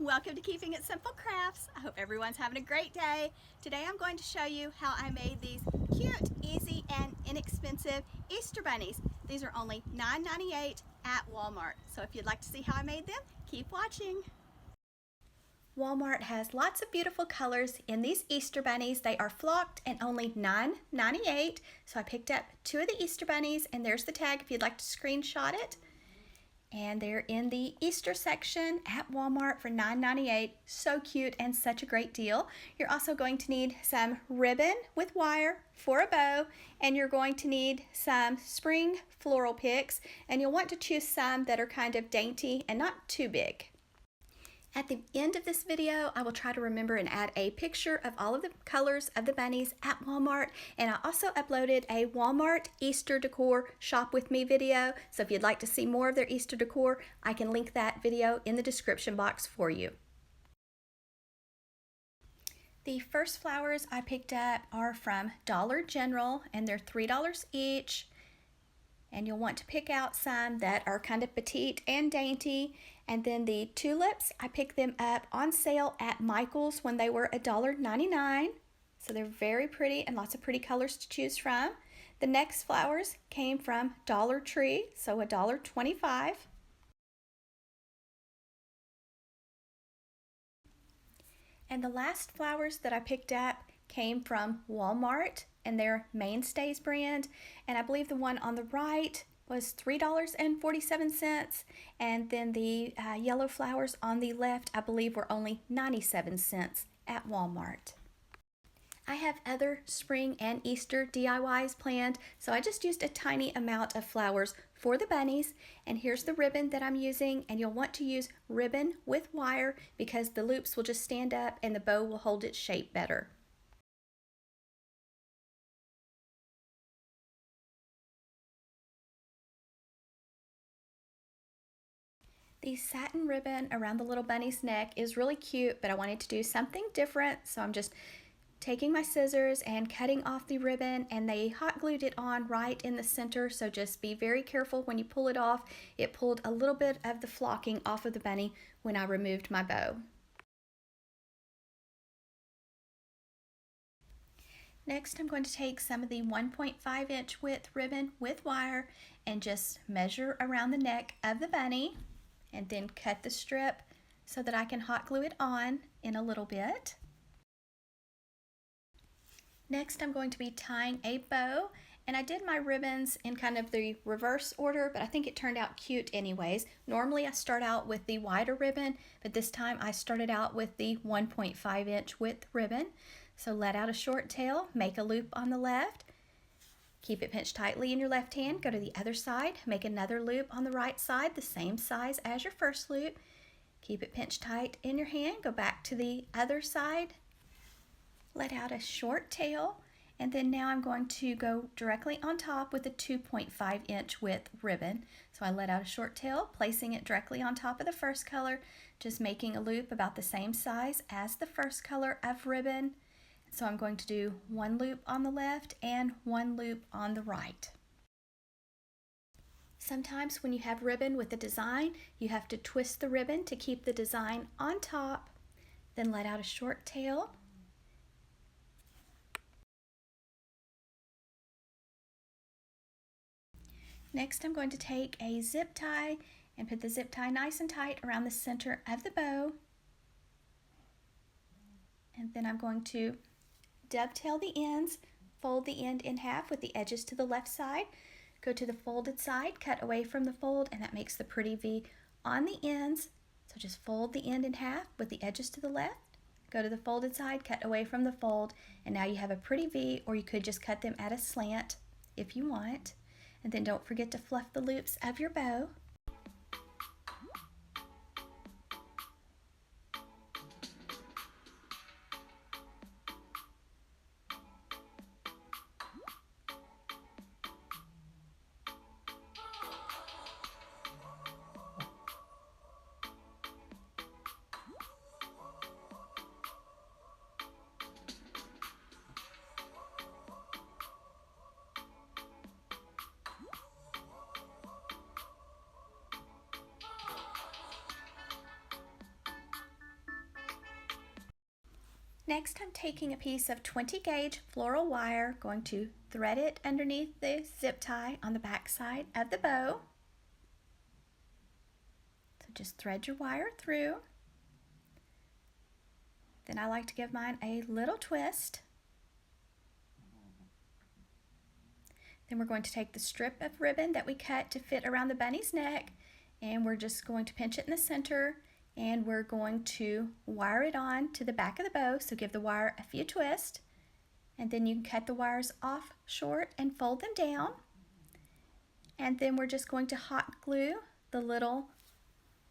Welcome to Keeping It Simple Crafts. I hope everyone's having a great day. Today I'm going to show you how I made these cute, easy, and inexpensive Easter bunnies. These are only $9.98 at Walmart. So if you'd like to see how I made them, keep watching. Walmart has lots of beautiful colors in these Easter bunnies. They are flocked and only $9.98. So I picked up two of the Easter bunnies, and there's the tag if you'd like to screenshot it. And they're in the Easter section at Walmart for $9.98. So cute and such a great deal. You're also going to need some ribbon with wire for a bow, and you're going to need some spring floral picks, and you'll want to choose some that are kind of dainty and not too big. At the end of this video, I will try to remember and add a picture of all of the colors of the bunnies at Walmart, and I also uploaded a Walmart Easter decor shop with me video, so if you'd like to see more of their Easter decor, I can link that video in the description box for you. The first flowers I picked up are from Dollar General, and they're $3 each. And you'll want to pick out some that are kind of petite and dainty. And then the tulips, I picked them up on sale at Michael's when they were $1.99. So they're very pretty and lots of pretty colors to choose from. The next flowers came from Dollar Tree, so $1.25. And the last flowers that I picked up came from Walmart, and their Mainstays brand, and I believe the one on the right was $3.47, and then the yellow flowers on the left I believe were only 97 cents at Walmart. I have other spring and Easter DIYs planned, so I just used a tiny amount of flowers for the bunnies, and here's the ribbon that I'm using, and you'll want to use ribbon with wire because the loops will just stand up and the bow will hold its shape better. The satin ribbon around the little bunny's neck is really cute, but I wanted to do something different, so I'm just taking my scissors and cutting off the ribbon, and they hot glued it on right in the center, so just be very careful when you pull it off. It pulled a little bit of the flocking off of the bunny when I removed my bow. Next, I'm going to take some of the 1.5 inch width ribbon with wire and just measure around the neck of the bunny, and then cut the strip so that I can hot glue it on in a little bit. Next, I'm going to be tying a bow, and I did my ribbons in kind of the reverse order, but I think it turned out cute anyways. Normally I start out with the wider ribbon, but this time I started out with the 1.5 inch width ribbon. So let out a short tail, make a loop on the left, keep it pinched tightly in your left hand, go to the other side, make another loop on the right side, the same size as your first loop, keep it pinched tight in your hand, go back to the other side, let out a short tail, and then now I'm going to go directly on top with a 2.5 inch width ribbon. So I let out a short tail, placing it directly on top of the first color, just making a loop about the same size as the first color of ribbon. So I'm going to do one loop on the left and one loop on the right. Sometimes when you have ribbon with a design, you have to twist the ribbon to keep the design on top, then let out a short tail. Next, I'm going to take a zip tie and put the zip tie nice and tight around the center of the bow. And then I'm going to dovetail the ends, fold the end in half with the edges to the left side, go to the folded side, cut away from the fold, and that makes the pretty V on the ends. So just fold the end in half with the edges to the left, go to the folded side, cut away from the fold, and now you have a pretty V, or you could just cut them at a slant if you want. And then don't forget to fluff the loops of your bow. Next, I'm taking a piece of 20 gauge floral wire, going to thread it underneath the zip tie on the back side of the bow. So just thread your wire through. Then I like to give mine a little twist. Then we're going to take the strip of ribbon that we cut to fit around the bunny's neck, and we're just going to pinch it in the center, and we're going to wire it on to the back of the bow. So give the wire a few twists, and then you can cut the wires off short and fold them down. And then we're just going to hot glue the little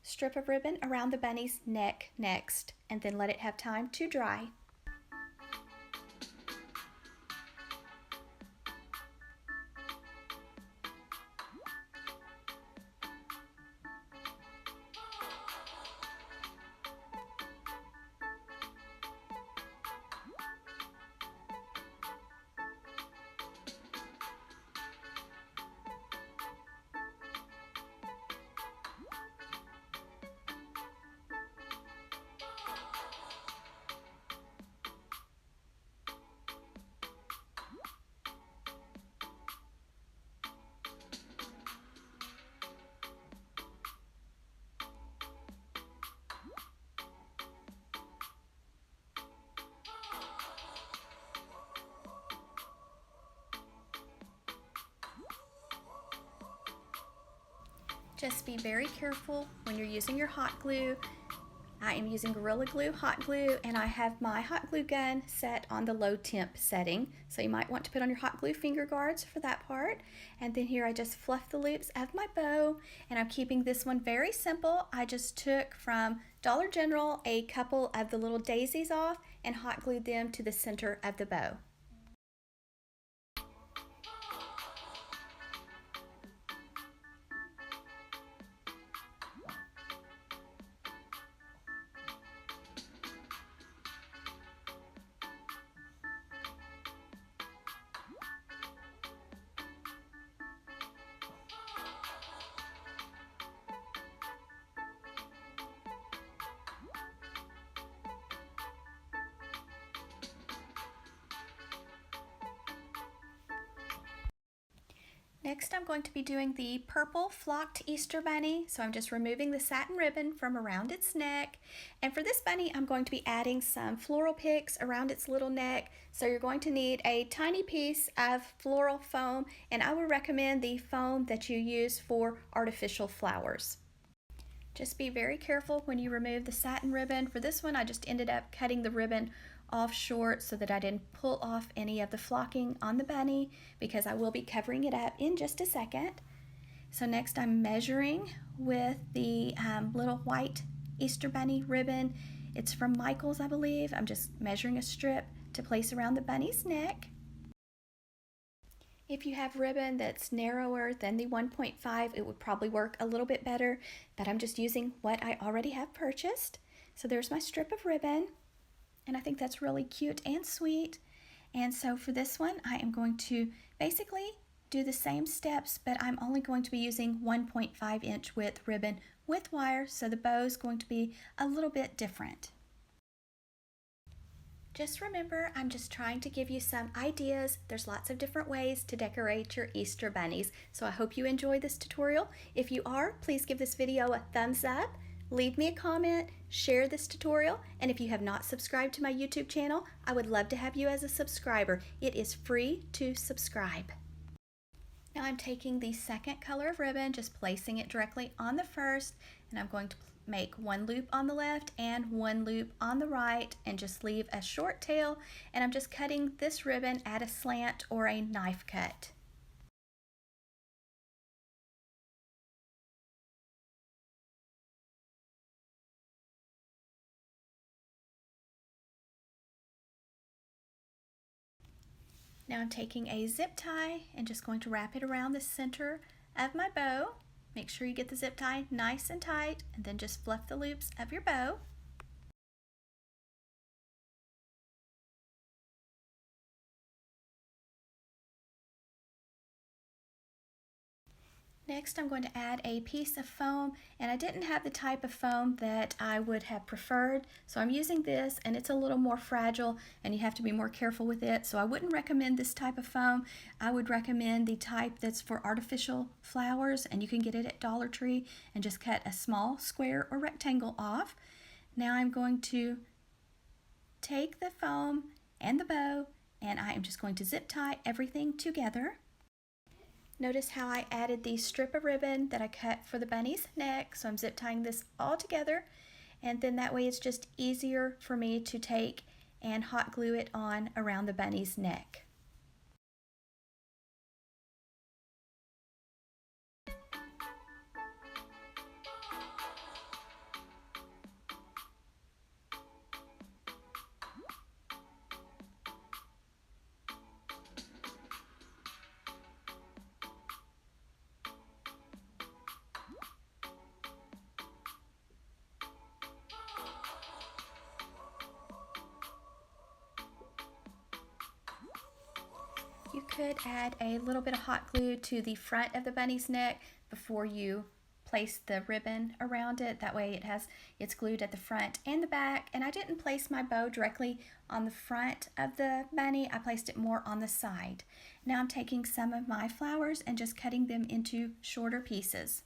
strip of ribbon around the bunny's neck next, and then let it have time to dry. Just be very careful when you're using your hot glue. I am using Gorilla Glue hot glue, and I have my hot glue gun set on the low temp setting. So you might want to put on your hot glue finger guards for that part. And then here I just fluff the loops of my bow, and I'm keeping this one very simple. I just took from Dollar General a couple of the little daisies off and hot glued them to the center of the bow. Next, I'm going to be doing the purple flocked Easter bunny. So I'm just removing the satin ribbon from around its neck. And for this bunny, I'm going to be adding some floral picks around its little neck. So you're going to need a tiny piece of floral foam, and I would recommend the foam that you use for artificial flowers. Just be very careful when you remove the satin ribbon. For this one, I just ended up cutting the ribbon off short so that I didn't pull off any of the flocking on the bunny, because I will be covering it up in just a second. So next I'm measuring with the little white Easter bunny ribbon. It's from Michael's, I believe. I'm just measuring a strip to place around the bunny's neck. If you have ribbon that's narrower than the 1.5, it would probably work a little bit better, but I'm just using what I already have purchased. So there's my strip of ribbon, and I think that's really cute and sweet. And so for this one, I am going to basically do the same steps, but I'm only going to be using 1.5 inch width ribbon with wire, so the bow is going to be a little bit different. Just remember, I'm just trying to give you some ideas. There's lots of different ways to decorate your Easter bunnies. So I hope you enjoyed this tutorial. If you are, please give this video a thumbs up, leave me a comment, share this tutorial, and if you have not subscribed to my YouTube channel, I would love to have you as a subscriber. It is free to subscribe. Now I'm taking the second color of ribbon, just placing it directly on the first, and I'm going to make one loop on the left and one loop on the right, and just leave a short tail, and I'm just cutting this ribbon at a slant or a knife cut. Now I'm taking a zip tie and just going to wrap it around the center of my bow. Make sure you get the zip tie nice and tight, and then just fluff the loops of your bow. Next, I'm going to add a piece of foam, and I didn't have the type of foam that I would have preferred, so I'm using this, and it's a little more fragile and you have to be more careful with it, so I wouldn't recommend this type of foam. I would recommend the type that's for artificial flowers, and you can get it at Dollar Tree, and just cut a small square or rectangle off. Now I'm going to take the foam and the bow, and I am just going to zip tie everything together. Notice how I added the strip of ribbon that I cut for the bunny's neck, so I'm zip tying this all together, and then that way it's just easier for me to take and hot glue it on around the bunny's neck. You could add a little bit of hot glue to the front of the bunny's neck before you place the ribbon around it. That way it's glued at the front and the back. And I didn't place my bow directly on the front of the bunny. I placed it more on the side. Now I'm taking some of my flowers and just cutting them into shorter pieces.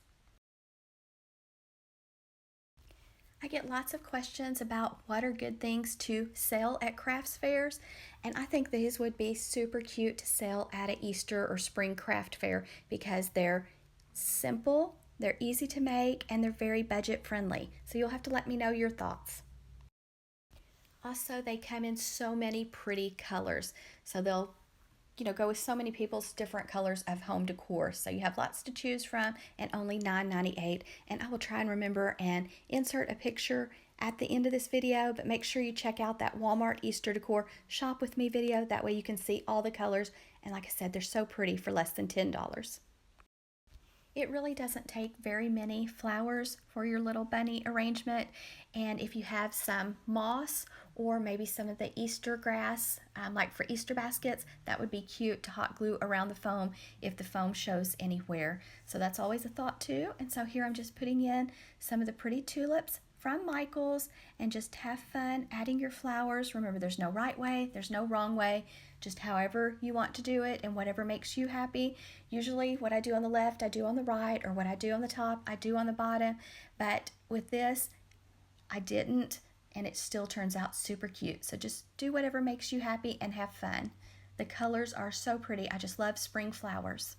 I get lots of questions about what are good things to sell at crafts fairs, and I think these would be super cute to sell at an Easter or spring craft fair because they're simple, they're easy to make, and they're very budget friendly. So you'll have to let me know your thoughts. Also, they come in so many pretty colors, so they'll go with so many people's different colors of home decor. So you have lots to choose from and only $9.98. And I will try and remember and insert a picture at the end of this video, but make sure you check out that Walmart Easter Decor Shop With Me video. That way you can see all the colors. And like I said, they're so pretty for less than $10. It really doesn't take very many flowers for your little bunny arrangement, and if you have some moss or maybe some of the Easter grass, like for Easter baskets, that would be cute to hot glue around the foam if the foam shows anywhere. So that's always a thought too. And so here I'm just putting in some of the pretty tulips from Michael's, and just have fun adding your flowers. Remember, there's no right way, there's no wrong way, just however you want to do it and whatever makes you happy. Usually what I do on the left, I do on the right, or what I do on the top, I do on the bottom. But with this, I didn't, and it still turns out super cute. So just do whatever makes you happy and have fun. The colors are so pretty. I just love spring flowers.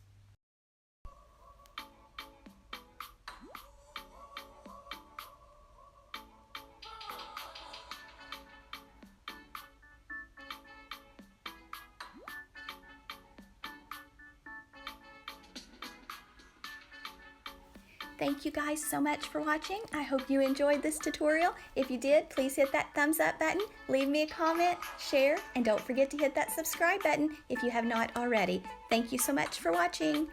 Thank you guys so much for watching. I hope you enjoyed this tutorial. If you did, please hit that thumbs up button, leave me a comment, share, and don't forget to hit that subscribe button if you have not already. Thank you so much for watching.